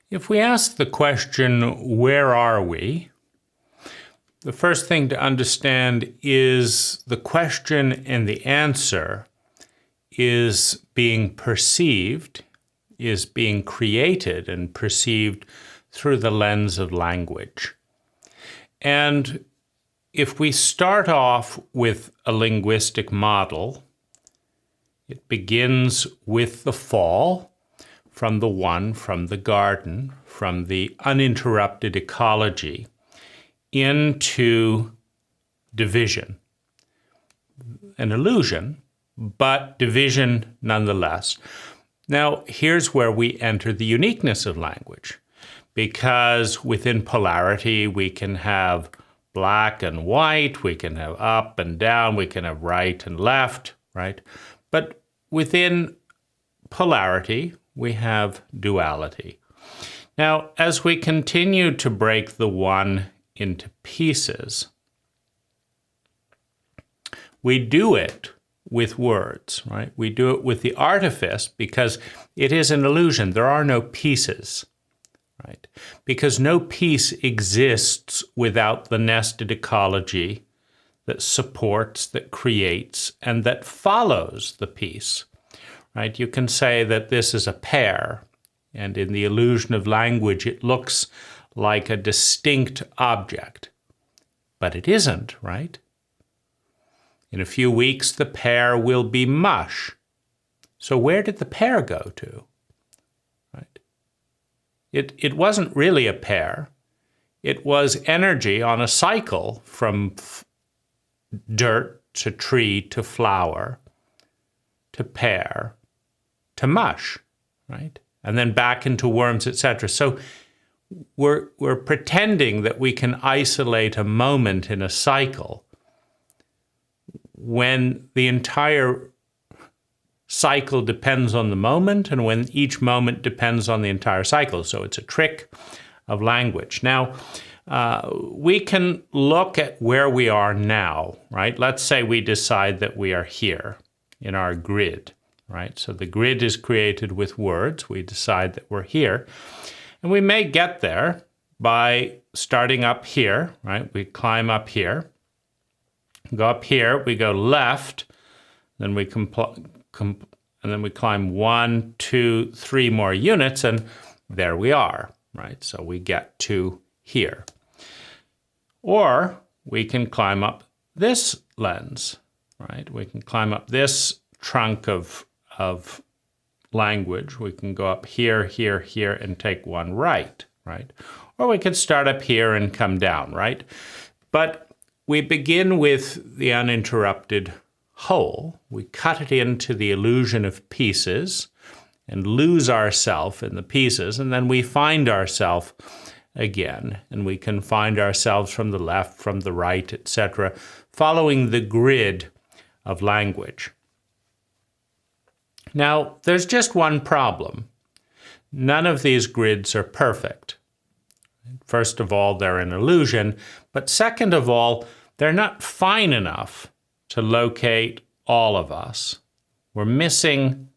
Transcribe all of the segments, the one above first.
If we ask the question, where are we? The first thing to understand is the question and the answer is being perceived, is being created and perceived through the lens of language. And if we start off with a linguistic model, it begins with the fall from the one, from the garden, from the uninterrupted ecology, into division. An illusion, but division nonetheless. Now, here's where we enter the uniqueness of language, because within polarity, we can have black and white, we can have up and down, we can have right and left, right? But within polarity, we have duality. Now, as we continue to break the one into pieces, we do it with words, right? We do it with the artifice because it is an illusion. There are no pieces, right? Because no piece exists without the nested ecology that supports, that creates, and that follows the piece, right? You can say that this is a pear, and in the illusion of language, it looks like a distinct object, but it isn't, right? In a few weeks, the pear will be mush. So where did the pear go to? Right? It wasn't really a pear. It was energy on a cycle from dirt to tree to flower to pear to mush, right? And then back into worms, etc. So we're pretending that we can isolate a moment in a cycle when the entire cycle depends on the moment and when each moment depends on the entire cycle. So it's a trick of language. Now, we can look at where we are now, right? Let's say we decide that we are here in our grid, right? So the grid is created with words. We decide that we're here. And we may get there by starting up here, right? We climb up here, go up here, we go left, then we and then we climb 1, 2, 3 more units, and there we are, right? So we get to here. Or we can climb up this lens, right? We can climb up this trunk of language. We can go up here, here, here, and take one right? Or we could start up here and come down, right? But we begin with the uninterrupted whole. We cut it into the illusion of pieces and lose ourselves in the pieces, and then we find ourselves again, and we can find ourselves from the left, from the right, etc., following the grid of language. Now, there's just one problem. None of these grids are perfect. First of all, they're an illusion, but second of all, they're not fine enough to locate all of us. We're missing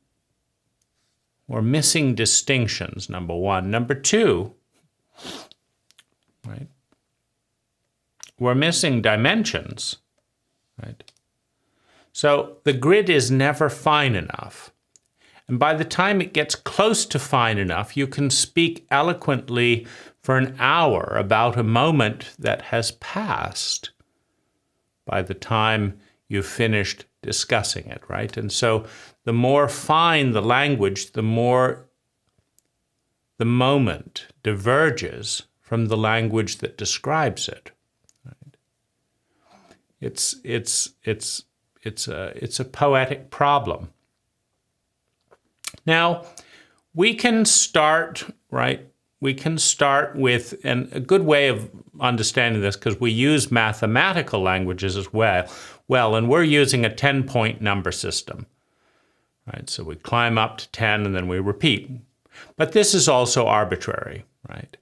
distinctions, number one. Number two, right? We're missing dimensions, right? So the grid is never fine enough. And by the time it gets close to fine enough, you can speak eloquently for an hour about a moment that has passed by the time you've finished discussing it, right? And so the more fine the language, the more the moment diverges from the language that describes it. Right? It's a poetic problem. Now, we can start, right? We can start with, and a good way of understanding this, because we use mathematical languages as well, and we're using a 10-point number system, right? So we climb up to 10 and then we repeat. But this is also arbitrary, right?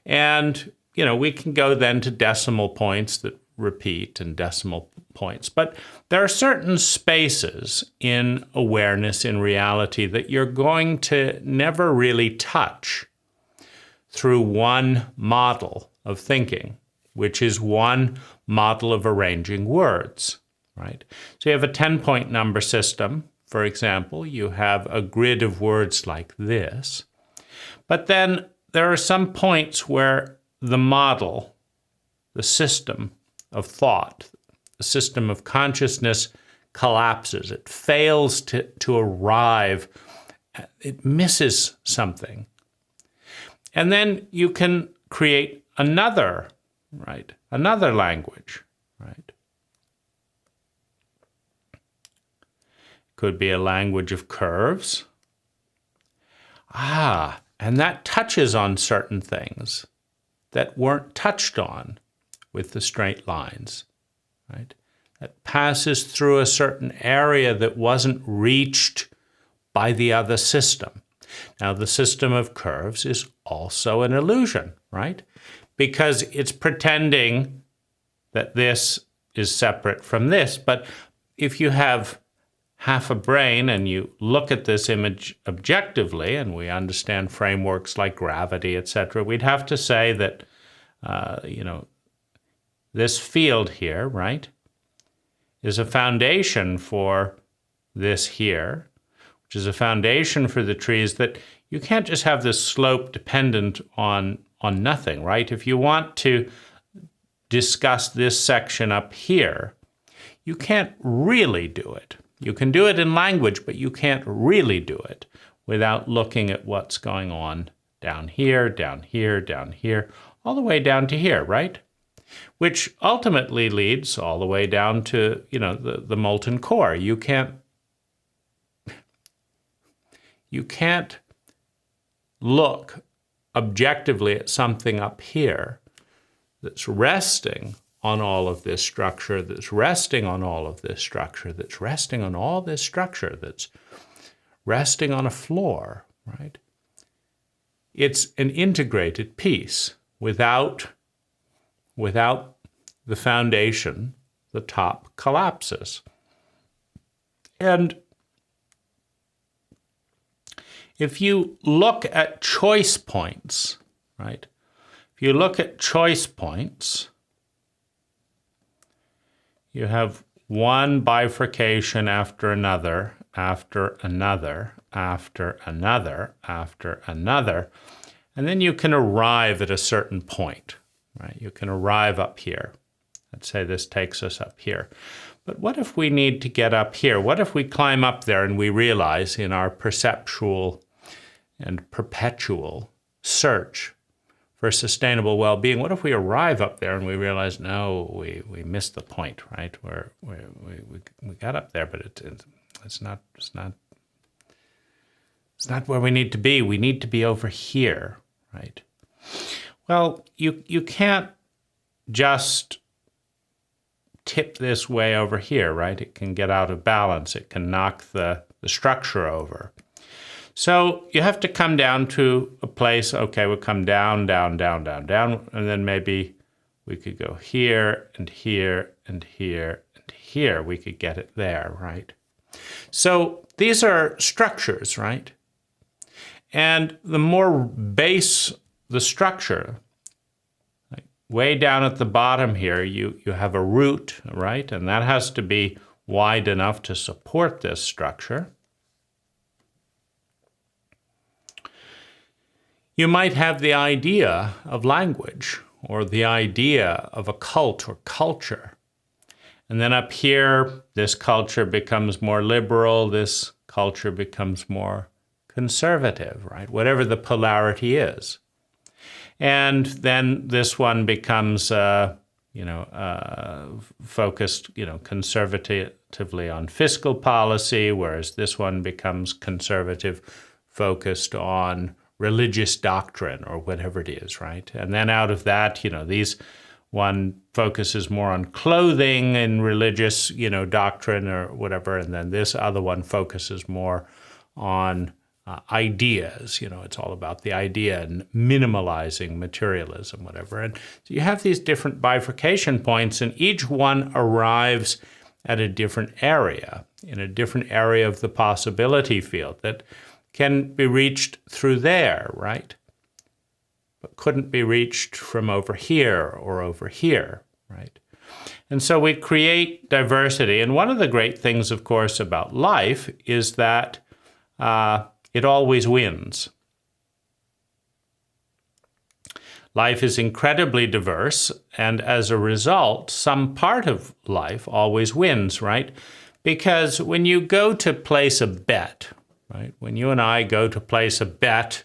And, we can go then to decimal points that repeat and decimal points. But there are certain spaces in awareness, in reality, that you're going to never really touch. through one model of thinking, which is one model of arranging words, right? So you have a 10-point number system, for example. You have a grid of words like this. But then there are some points where the model, the system of thought, the system of consciousness collapses. It fails to arrive. It misses something. And then you can create another, right? Another language, right? Could be a language of curves. And that touches on certain things that weren't touched on with the straight lines, right? That passes through a certain area that wasn't reached by the other system. Now, the system of curves is also an illusion, right? Because it's pretending that this is separate from this. But if you have half a brain and you look at this image objectively, and we understand frameworks like gravity, etc., we'd have to say that, this field here, right, is a foundation for this here, which is a foundation for the trees, that you can't just have this slope dependent on nothing, right? If you want to discuss this section up here, you can't really do it. You can do it in language, but you can't really do it without looking at what's going on down here, down here, down here, all the way down to here, right? Which ultimately leads all the way down to, the molten core. You can't look objectively at something up here that's resting on all of this structure, that's resting on all of this structure, that's resting on all this structure, that's resting on a floor, right? It's an integrated piece. Without the foundation, the top collapses. And if you look at choice points, right? If you look at choice points, you have one bifurcation after another, after another, after another, after another, and then you can arrive at a certain point, right? You can arrive up here. Let's say this takes us up here. But what if we need to get up here? What if we climb up there and we realize in our perceptual and perpetual search for sustainable well-being, what if we arrive up there and we realize, no, we missed the point, right? We got up there, but it's not where we need to be. We need to be over here, right? Well, you can't just tip this way over here, right? It can get out of balance. It can knock the structure over. So you have to come down to a place, okay, we'll come down, down, down, down, down, and then maybe we could go here and here and here and here. We could get it there, right? So these are structures, right? And the more base the structure, like way down at the bottom here, you have a root, right? And that has to be wide enough to support this structure. You might have the idea of language or the idea of a cult or culture. And then up here, this culture becomes more liberal, this culture becomes more conservative, right? Whatever the polarity is. And then this one becomes, focused, conservatively on fiscal policy, whereas this one becomes conservative, focused on religious doctrine or whatever it is, right? And then out of that, these one focuses more on clothing and religious, doctrine or whatever, and then this other one focuses more on ideas. It's all about the idea and minimalizing materialism, whatever. And so you have these different bifurcation points, and each one arrives at a different area, in a different area of the possibility field that can be reached through there, right? but couldn't be reached from over here or over here, right? And so we create diversity. And one of the great things, of course, about life is that it always wins. Life is incredibly diverse, and as a result, some part of life always wins, right? Because when you go to place a bet, right? When you and I go to place a bet,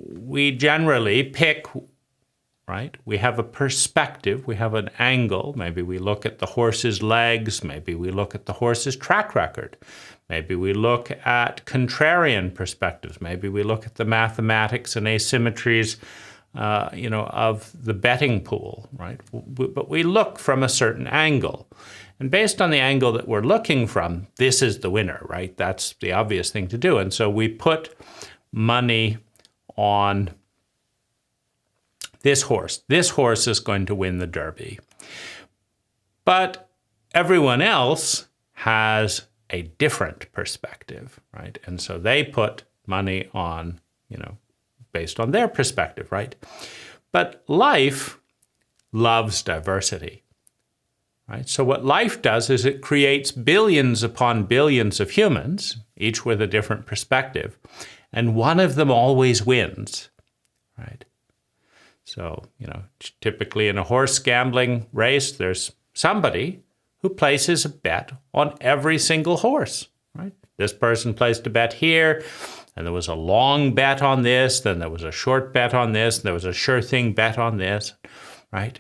we generally pick, right? We have a perspective, we have an angle. Maybe we look at the horse's legs, maybe we look at the horse's track record. Maybe we look at contrarian perspectives. Maybe we look at the mathematics and asymmetries, of the betting pool, right? But we look from a certain angle. And based on the angle that we're looking from, this is the winner, right? That's the obvious thing to do. And so we put money on this horse. This horse is going to win the Derby. But everyone else has a different perspective, right? And so they put money on, based on their perspective, right? But life loves diversity, right? So what life does is it creates billions upon billions of humans, each with a different perspective, and one of them always wins, right? So, typically in a horse gambling race, there's somebody who places a bet on every single horse, right? This person placed a bet here, and there was a long bet on this, then there was a short bet on this, and there was a sure thing bet on this, right?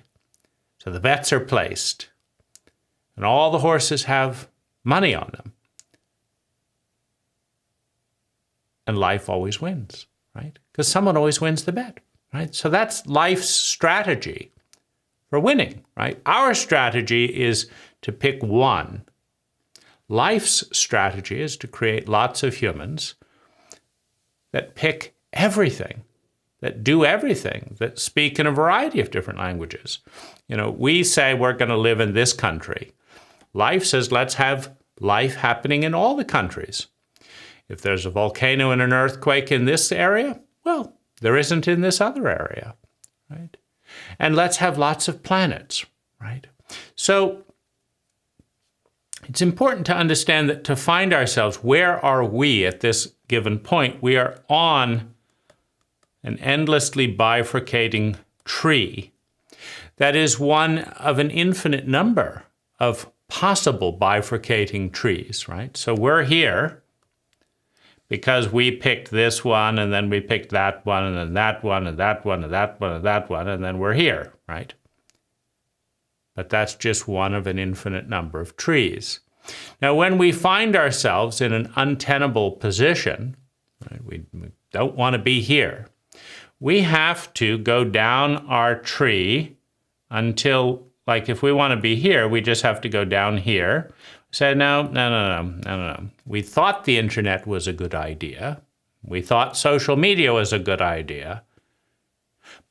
So the bets are placed, and all the horses have money on them. And life always wins, right? Because someone always wins the bet, right? So that's life's strategy for winning, right? Our strategy is to pick one. Life's strategy is to create lots of humans that pick everything, that do everything, that speak in a variety of different languages. We say we're going to live in this country. Life says let's have life happening in all the countries. If there's a volcano and an earthquake in this area, well, there isn't in this other area, right? And let's have lots of planets, right? So it's important to understand that to find ourselves, where are we at this given point? We are on an endlessly bifurcating tree that is one of an infinite number of possible bifurcating trees, right? So we're here because we picked this one, and then we picked that one, and then that one, and that one, and that one, and that one, and then we're here, right? But that's just one of an infinite number of trees. Now, when we find ourselves in an untenable position, right, we don't want to be here, we have to go down our tree until, like if we want to be here, we just have to go down here. Say, no. We thought the internet was a good idea. We thought social media was a good idea.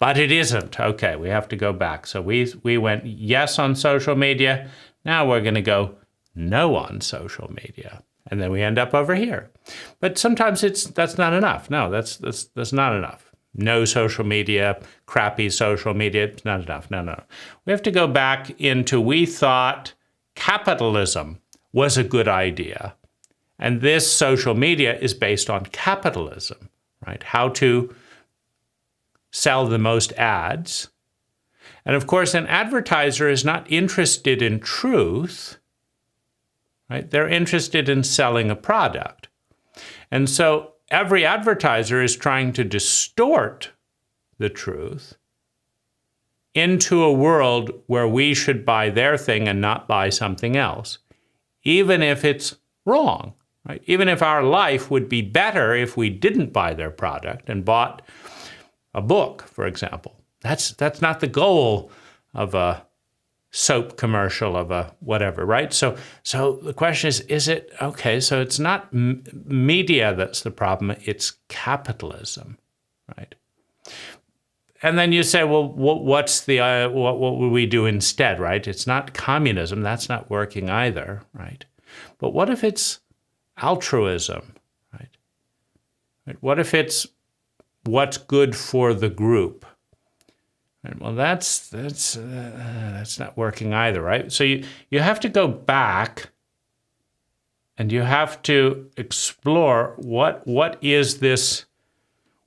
But it isn't. Okay, we have to go back. So we went yes on social media. Now we're going to go no on social media. And then we end up over here. But sometimes that's not enough. No, that's not enough. No social media, crappy social media, it's not enough. No. We have to go back into we thought capitalism was a good idea. And this social media is based on capitalism, right? How to sell the most ads. And of course, an advertiser is not interested in truth, right? They're interested in selling a product. And so every advertiser is trying to distort the truth into a world where we should buy their thing and not buy something else, even if it's wrong, right? Even if our life would be better if we didn't buy their product and bought a book, for example. That's not the goal of a soap commercial, of a whatever, right? So the question is it, okay, so it's not media that's the problem, it's capitalism, right? And then you say, well, what will we do instead, right? It's not communism, that's not working either, right? But what if it's altruism, right? What if it's what's good for the group. And well, that's not working either, right? So you have to go back and you have to explore what is this,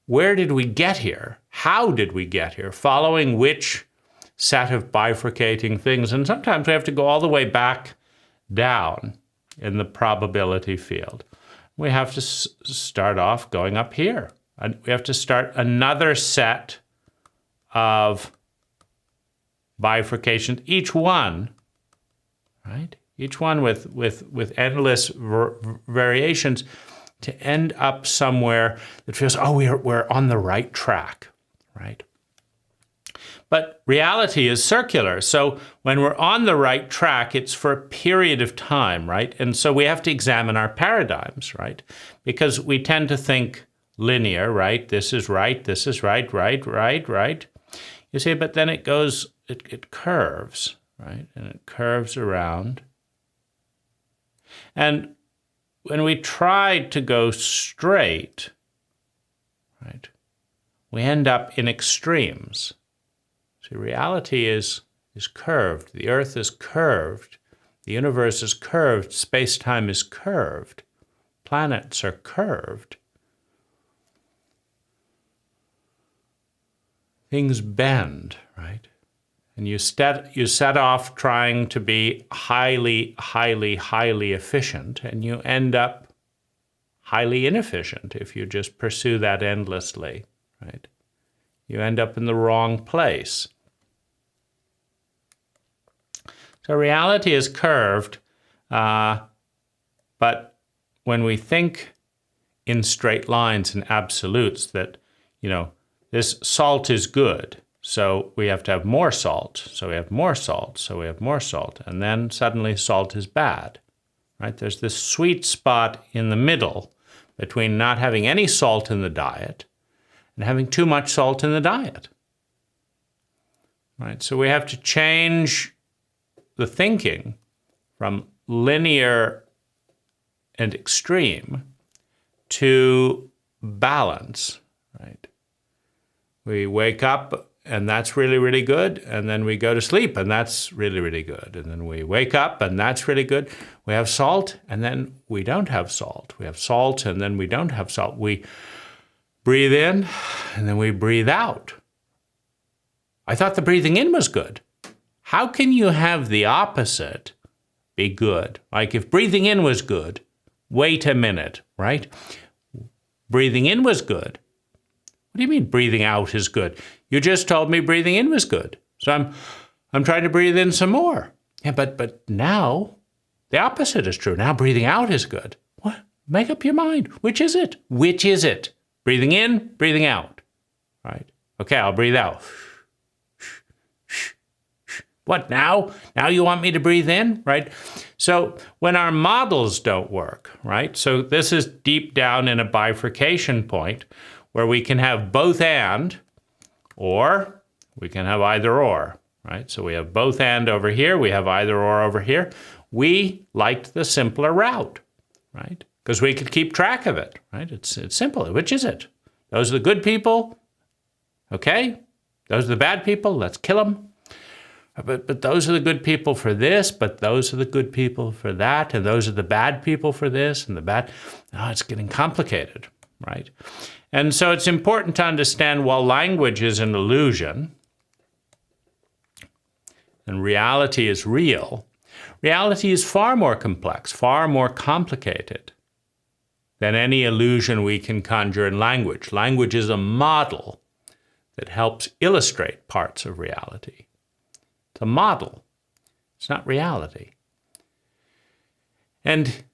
where did we get here? How did we get here? Following which set of bifurcating things? And sometimes we have to go all the way back down in the probability field. We have to start off going up here. And we have to start another set of bifurcations, each one, right? Each one with endless variations to end up somewhere that feels, oh, we're on the right track, right? But reality is circular. So when we're on the right track, it's for a period of time, right? And so we have to examine our paradigms, right? Because we tend to think linear, right? This is right, right. You see, but then it goes, it curves, right? And it curves around. And when we try to go straight, right, we end up in extremes. See, reality is curved. The earth is curved. The universe is curved. Space-time is curved. Planets are curved. Things bend, right? And you set off trying to be highly efficient, and you end up highly inefficient if you just pursue that endlessly, right? You end up in the wrong place. So reality is curved, but when we think in straight lines and absolutes that, this salt is good, so we have to have more salt, so we have more salt, so we have more salt, and then suddenly salt is bad, right? There's this sweet spot in the middle between not having any salt in the diet and having too much salt in the diet, right? So we have to change the thinking from linear and extreme to balance, right? We wake up and that's really, really good. And then we go to sleep and that's really, really good. And then we wake up and that's really good. We have salt and then we don't have salt. We have salt and then we don't have salt. We breathe in and then we breathe out. I thought the breathing in was good. How can you have the opposite be good? Like if breathing in was good, wait a minute, right? Breathing in was good. What do you mean breathing out is good? You just told me breathing in was good. So I'm trying to breathe in some more. Yeah, but now the opposite is true. Now breathing out is good. What? Make up your mind. Which is it? Which is it? Breathing in, breathing out. Right? Okay, I'll breathe out. What now? Now you want me to breathe in, right? So when our models don't work, right? So this is deep down in a bifurcation point where we can have both and, or we can have either or, right? So we have both and over here, we have either or over here. We liked the simpler route, right? Because we could keep track of it, right? It's simple. Which is it? Those are the good people, okay? Those are the bad people, let's kill them. But those are the good people for this, but those are the good people for that, and those are the bad people for this and the bad. Oh, it's getting complicated, right? And so it's important to understand while language is an illusion and reality is real, reality is far more complex, far more complicated than any illusion we can conjure in language. Language is a model that helps illustrate parts of reality. It's a model. It's not reality. And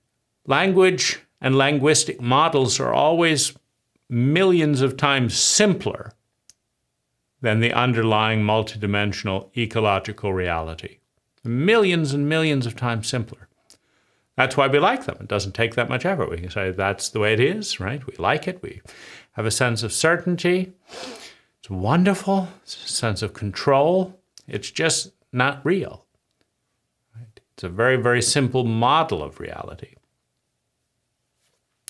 language and linguistic models are always millions of times simpler than the underlying multidimensional ecological reality. Millions and millions of times simpler. That's why we like them. It doesn't take that much effort. We can say that's the way it is, right? We like it. We have a sense of certainty. It's wonderful. It's a sense of control. It's just not real. Right? It's a very, very simple model of reality.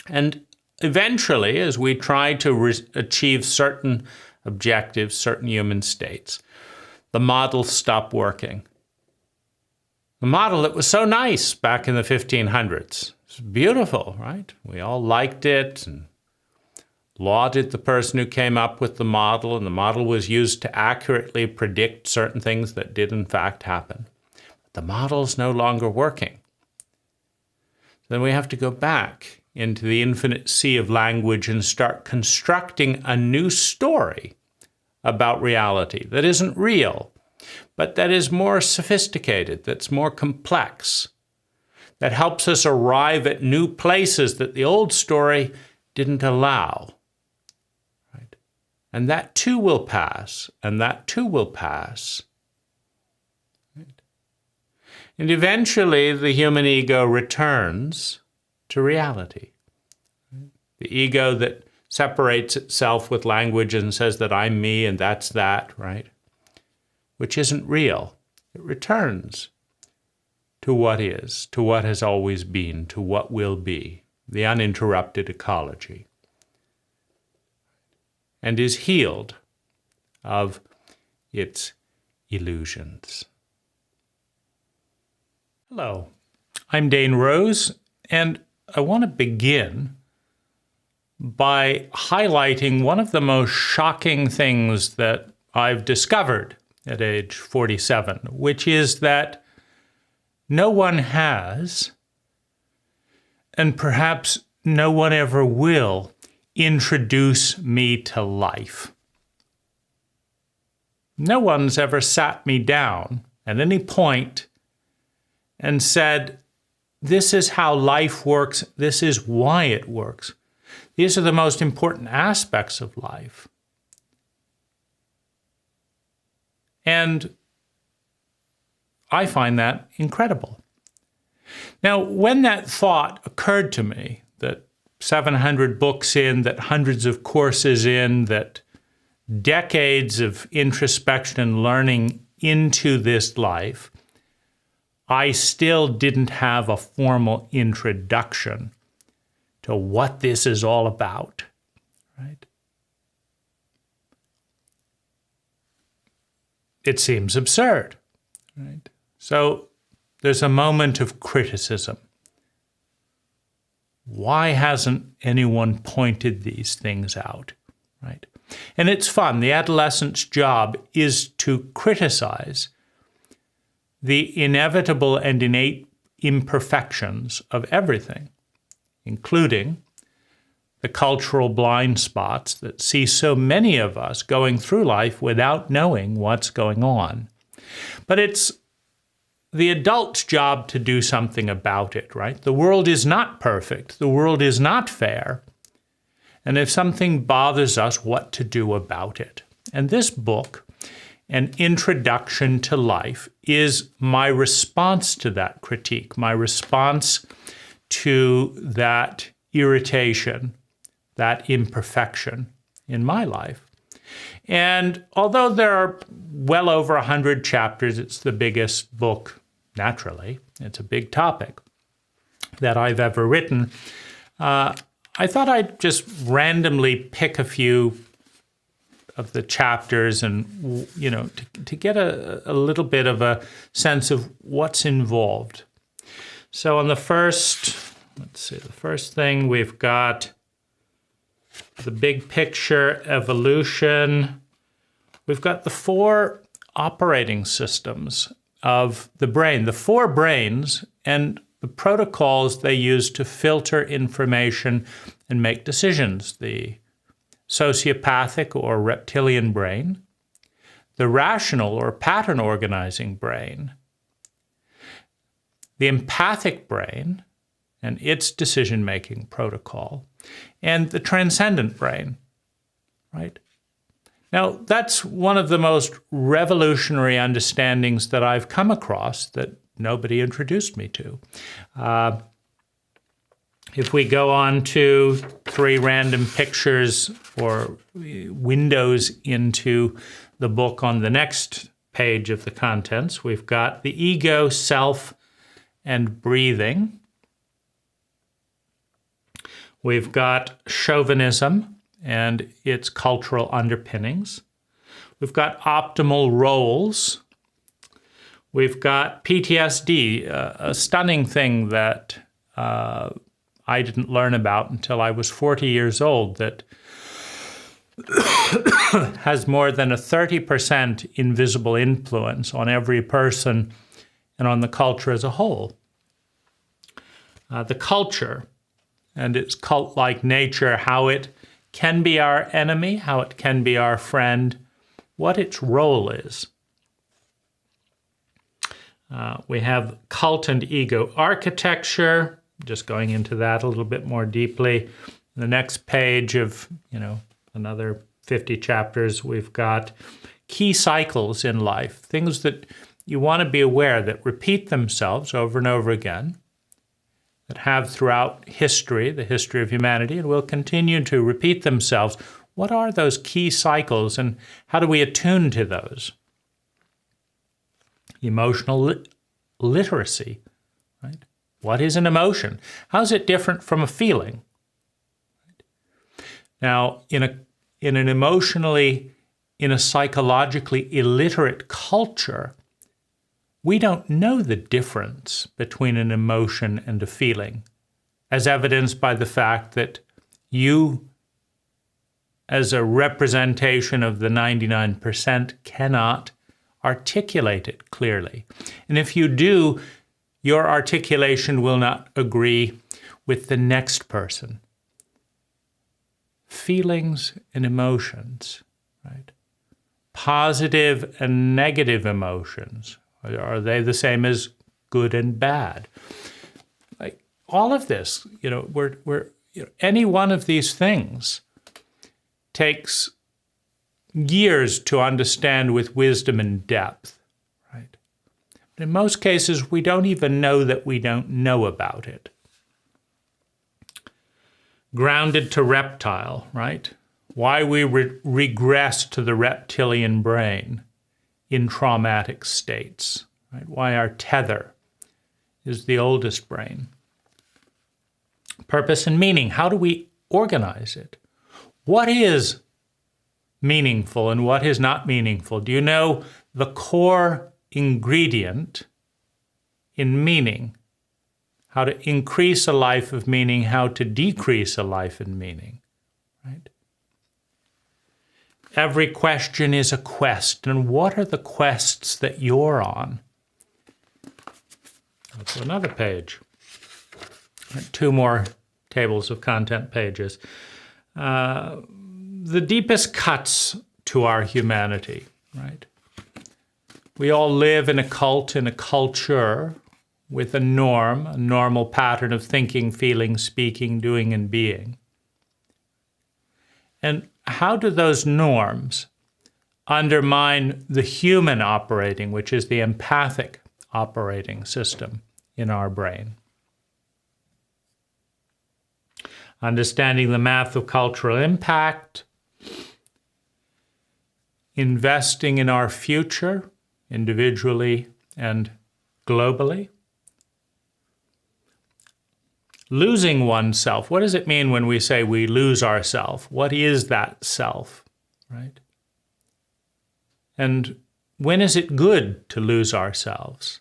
And eventually, as we try to achieve certain objectives, certain human states, the models stop working. The model that was so nice back in the 1500s. It's beautiful, right? We all liked it and lauded the person who came up with the model, and the model was used to accurately predict certain things that did in fact happen. But the model's no longer working. Then we have to go back into the infinite sea of language and start constructing a new story about reality that isn't real, but that is more sophisticated, that's more complex, that helps us arrive at new places that the old story didn't allow. Right? And that too will pass, and that too will pass. Right? And eventually the human ego returns to reality. Right? The ego that separates itself with language and says that I'm me and that's that, right? Which isn't real. It returns to what is, to what has always been, to what will be, the uninterrupted ecology, and is healed of its illusions. Hello, I'm Dane Rose, and I want to begin by highlighting one of the most shocking things that I've discovered at age 47, which is that no one has, and perhaps no one ever will, introduce me to life. No one's ever sat me down at any point and said, this is how life works, this is why it works. These are the most important aspects of life. And I find that incredible. Now, when that thought occurred to me, that 700 books in, that hundreds of courses in, that decades of introspection and learning into this life, I still didn't have a formal introduction to what this is all about, right? It seems absurd, right? So there's a moment of criticism. Why hasn't anyone pointed these things out, right? And it's fun. The adolescent's job is to criticize the inevitable and innate imperfections of everything, including the cultural blind spots that see so many of us going through life without knowing what's going on. But it's the adult's job to do something about it, right? The world is not perfect. The world is not fair. And if something bothers us, what to do about it? And this book, An Introduction to Life, is my response to that critique, my response to that irritation, that imperfection in my life. And although there are well over 100 chapters, it's the biggest book, naturally, it's a big topic that I've ever written, I thought I'd just randomly pick a few of the chapters and, to get a little bit of a sense of what's involved. So on the first thing we've got the big picture, evolution. We've got the 4 operating systems of the brain, the 4 brains, and the protocols they use to filter information and make decisions. The sociopathic or reptilian brain, the rational or pattern organizing brain, the empathic brain and its decision-making protocol, and the transcendent brain, right? Now, that's one of the most revolutionary understandings that I've come across that nobody introduced me to. If we go on to 3 random pictures or windows into the book on the next page of the contents, we've got the ego, self, and breathing. We've got chauvinism and its cultural underpinnings. We've got optimal roles. We've got PTSD, a stunning thing that I didn't learn about until I was 40 years old, that has more than a 30% invisible influence on every person and on the culture as a whole. The culture and its cult-like nature, how it can be our enemy, how it can be our friend, what its role is. We have cult and ego architecture, just going into that a little bit more deeply. The next page of, another 50 chapters, we've got key cycles in life, things that you want to be aware that repeat themselves over and over again, that have throughout history, the history of humanity, and will continue to repeat themselves. What are those key cycles and how do we attune to those? Emotional literacy, right? What is an emotion? How is it different from a feeling? Now, in a psychologically illiterate culture, we don't know the difference between an emotion and a feeling, as evidenced by the fact that you, as a representation of the 99%, cannot articulate it clearly. And if you do, your articulation will not agree with the next person. Feelings and emotions, right? Positive and negative emotions. Are they the same as good and bad? Like all of this, any one of these things takes years to understand with wisdom and depth, right? But in most cases, we don't even know that we don't know about it. Grounded to reptile, right? Why we regress to the reptilian brain in traumatic states, right? Why our tether is the oldest brain. Purpose and meaning, how do we organize it? What is meaningful and what is not meaningful? Do you know the core ingredient in meaning? How to increase a life of meaning, how to decrease a life in meaning, right? Every question is a quest, and what are the quests that you're on? That's another page. Two more tables of content pages. The deepest cuts to our humanity, right? We all live in a cult, in a culture, with a norm, a normal pattern of thinking, feeling, speaking, doing, and being. And how do those norms undermine the human operating, which is the empathic operating system in our brain? Understanding the math of cultural impact, investing in our future, individually and globally. Losing oneself. What does it mean when we say we lose ourself? What is that self, right? And when is it good to lose ourselves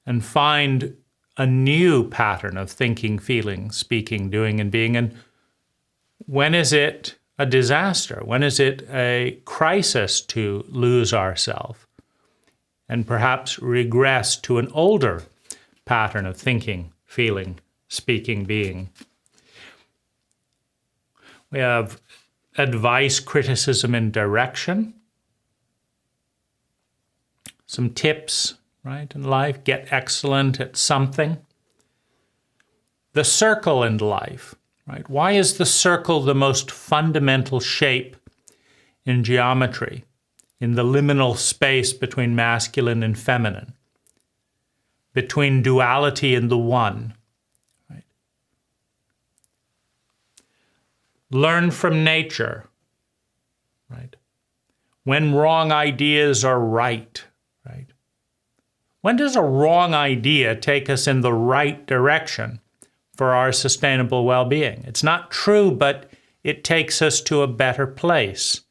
and find a new pattern of thinking, feeling, speaking, doing, and being? And when is it a disaster? When is it a crisis to lose ourselves and perhaps regress to an older pattern of thinking, feeling, speaking, being? We have advice, criticism, and direction. Some tips, right, in life. Get excellent at something. The circle in life, right? Why is the circle the most fundamental shape in geometry, in the liminal space between masculine and feminine, between duality and the one? Learn from nature, right? When wrong ideas are right, right? When does a wrong idea take us in the right direction for our sustainable well-being. It's not true, but it takes us to a better place.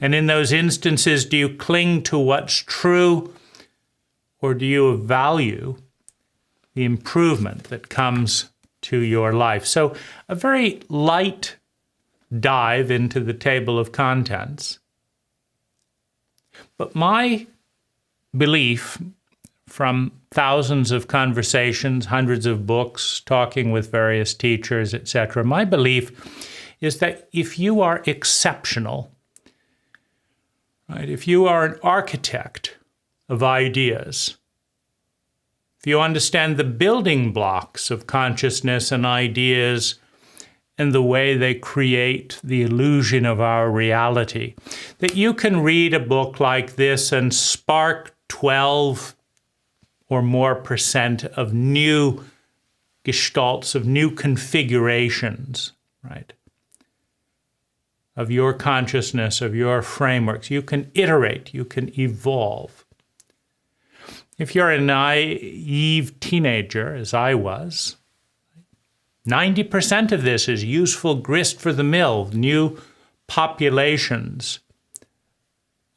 And in those instances, do you cling to what's true, or do you value the improvement that comes to your life? So a very light dive into the table of contents. But my belief, from thousands of conversations, hundreds of books, talking with various teachers, etc., my belief is that if you are exceptional, right, if you are an architect of ideas, if you understand the building blocks of consciousness and ideas and the way they create the illusion of our reality, that you can read a book like this and spark 12 or more % of new gestalts, of new configurations, right, of your consciousness, of your frameworks. You can iterate, you can evolve. If you're a naive teenager, as I was, 90% of this is useful grist for the mill, new populations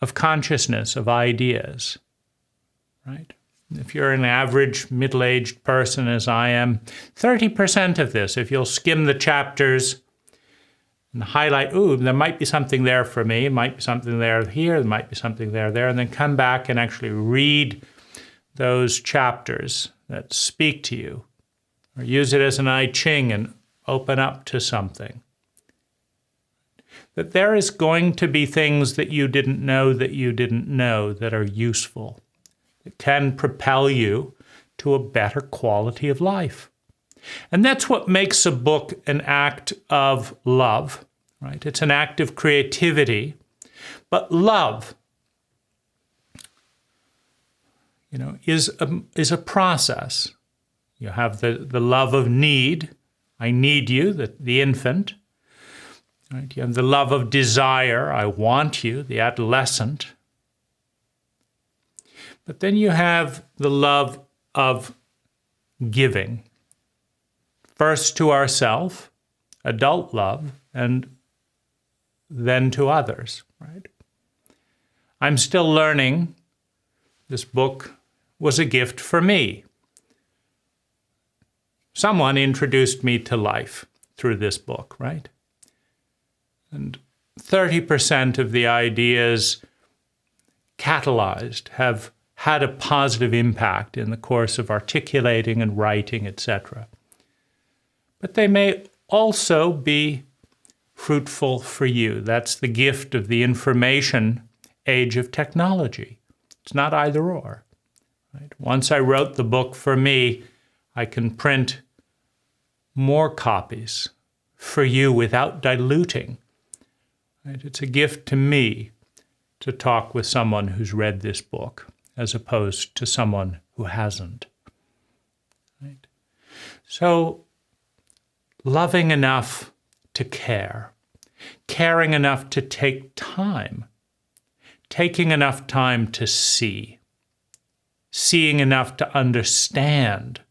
of consciousness, of ideas, right? If you're an average middle-aged person, as I am, 30% of this, if you'll skim the chapters and highlight, ooh, there might be something there for me, there might be something there here, there might be something there, and then come back and actually read those chapters that speak to you, or use it as an I Ching and open up to something. That there is going to be things that you didn't know that are useful, that can propel you to a better quality of life. And that's what makes a book an act of love, right? It's an act of creativity. But love, is a process. You have the love of need. I need you, the infant. Right? You have the love of desire. I want you, the adolescent. But then you have the love of giving. First to ourselves, adult love, and then to others, right? I'm still learning. This book was a gift for me. Someone introduced me to life through this book, right? And 30% of the ideas catalyzed have had a positive impact in the course of articulating and writing, etc. But they may also be fruitful for you. That's the gift of the information age of technology. It's not either or. Right? Once I wrote the book for me, I can print more copies for you without diluting. Right? It's a gift to me to talk with someone who's read this book as opposed to someone who hasn't. Right? So, loving enough to care, caring enough to take time, taking enough time to see, seeing enough to understand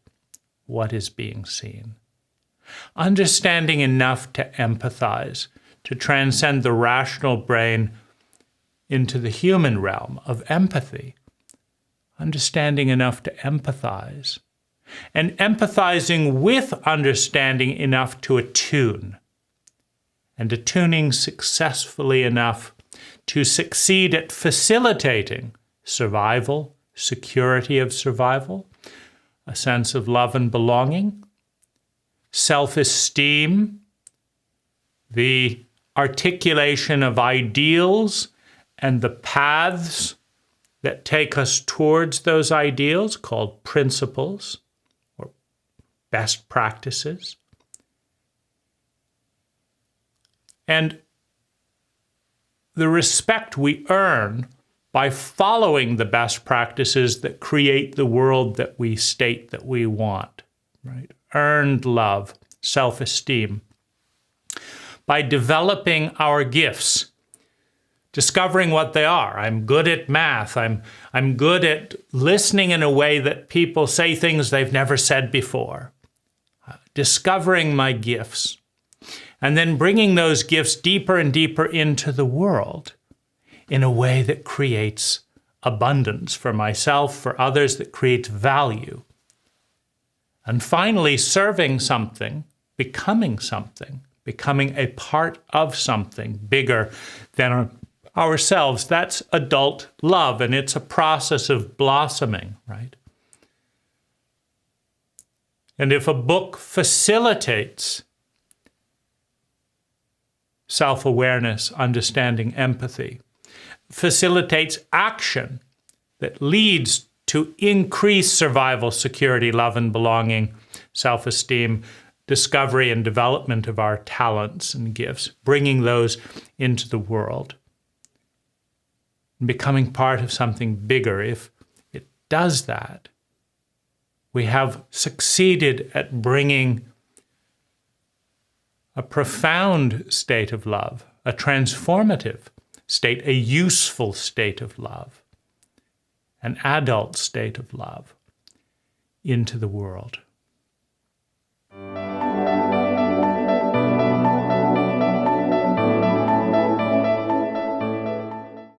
what is being seen, understanding enough to empathize, to transcend the rational brain into the human realm of empathy, understanding enough to empathize, and empathizing with understanding enough to attune, and attuning successfully enough to succeed at facilitating survival, security of survival, a sense of love and belonging, self-esteem, the articulation of ideals and the paths that take us towards those ideals, called principles or best practices. And the respect we earn by following the best practices that create the world that we state that we want, right? Earned love, self-esteem. By developing our gifts, discovering what they are. I'm good at math. I'm good at listening in a way that people say things they've never said before. discovering my gifts, and then bringing those gifts deeper and deeper into the world in a way that creates abundance for myself, for others, that creates value. And finally, serving something, becoming a part of something bigger than ourselves. That's adult love, and it's a process of blossoming, right? And if a book facilitates self-awareness, understanding, empathy, facilitates action that leads to increased survival, security, love and belonging, self-esteem, discovery and development of our talents and gifts, bringing those into the world, and becoming part of something bigger. If it does that, we have succeeded at bringing a profound state of love, a transformative state, a useful state of love, an adult state of love into the world.